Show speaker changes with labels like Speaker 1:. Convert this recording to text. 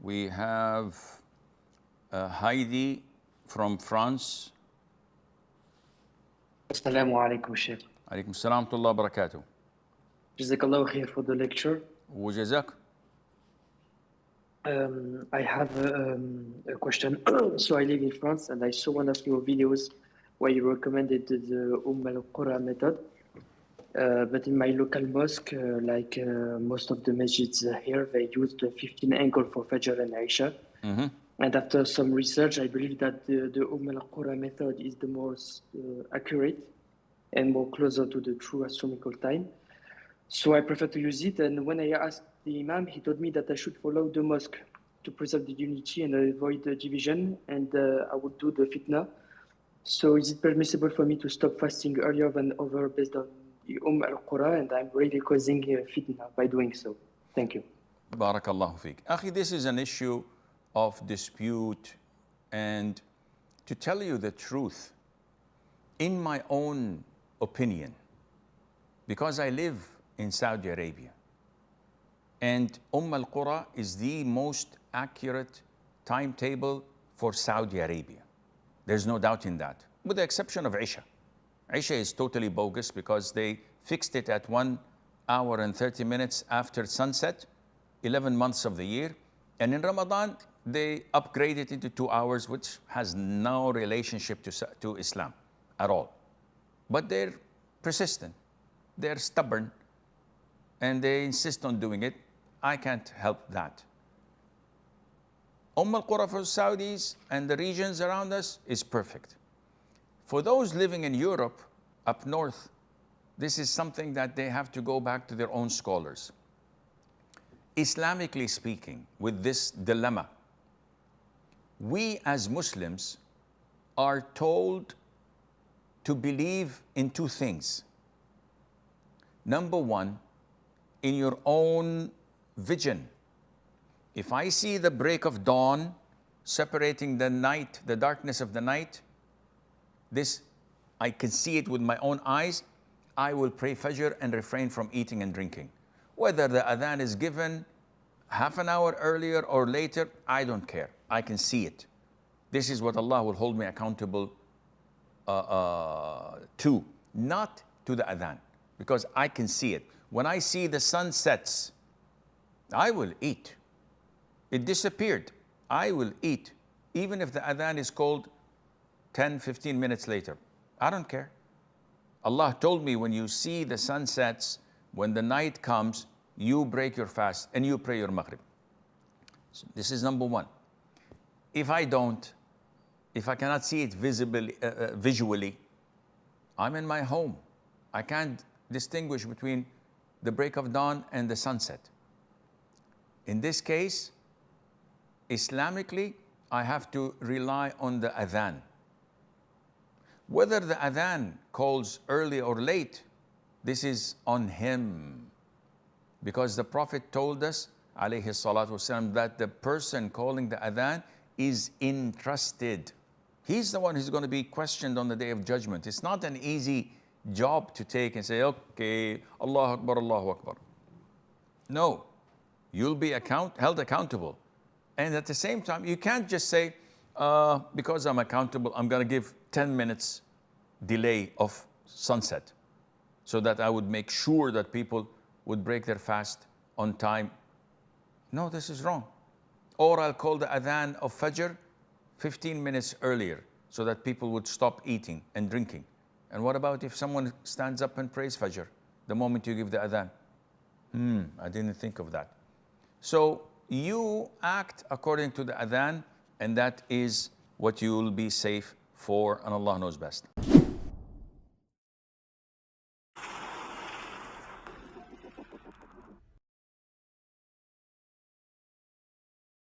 Speaker 1: We have Heidi from France.
Speaker 2: Assalamu alaikum, Sheikh.
Speaker 1: Alaikum salam wa rahmatullahi wa barakatuh.
Speaker 2: Jazakallah khair for the lecture.
Speaker 1: وجزاك.
Speaker 2: I have a question. So I live in France and I saw one of your videos where you recommended the Al Qura method. But in my local mosque, like most of the masjids here, they use the 15 angle for Fajr and Isha. And after some research, I believe that the Al Qura method is the most accurate and more closer to the true astronomical time. So I prefer to use it. And when I asked the Imam, he told me that I should follow the mosque to preserve the unity and avoid the division. And I would do the fitna. So is it permissible for me to stop fasting earlier than over based on the Al Qura? And I'm really causing fitna by doing so. Thank you.
Speaker 1: Barakallahu feek. Akhi, this is an issue of dispute. And to tell you the truth, in my own opinion, because I live in Saudi Arabia, and Al Qura is the most accurate timetable for Saudi Arabia. There's no doubt in that, with the exception of Isha. Isha is totally bogus because they fixed it at 1 hour and 30 minutes after sunset, 11 months of the year. And in Ramadan, they upgrade it into 2 hours, which has no relationship to Islam at all. But they're persistent, they're stubborn, and they insist on doing it. I can't help that. Al Qura for Saudis and the regions around us is perfect. For those living in Europe, up north, this is something that they have to go back to their own scholars. Islamically speaking, with this dilemma, we as Muslims are told to believe in two things. Number one, in your own vision. If I see the break of dawn separating the night, the darkness of the night, this, I can see it with my own eyes, I will pray Fajr and refrain from eating and drinking. Whether the adhan is given half an hour earlier or later, I don't care. I can see it. This is what Allah will hold me accountable to, not to the adhan, because I can see it. When I see the sun sets, I will eat. It disappeared. I will eat, even if the adhan is called 10, 15 minutes later. I don't care. Allah told me when you see the sun sets, when the night comes, you break your fast and you pray your maghrib. So this is number one. If I don't, if I cannot see it visually, I'm in my home. I can't distinguish between the break of dawn and the sunset. In this case, Islamically, I have to rely on the adhan. Whether the adhan calls early or late, this is on him. Because the Prophet told us, alayhi salatu wasalam, that the person calling the adhan is entrusted. He's the one who's going to be questioned on the Day of Judgment. It's not an easy job to take and say, okay, Allahu Akbar, Allahu Akbar. No, you'll be held accountable. And at the same time, you can't just say, because I'm accountable, I'm going to give 10 minutes delay of sunset so that I would make sure that people would break their fast on time. No, this is wrong. Or I'll call the adhan of Fajr 15 minutes earlier so that people would stop eating and drinking. And what about if someone stands up and prays Fajr the moment you give the adhan? I didn't think of that. So you act according to the adhan, and that is what you will be safe for, and Allah knows best.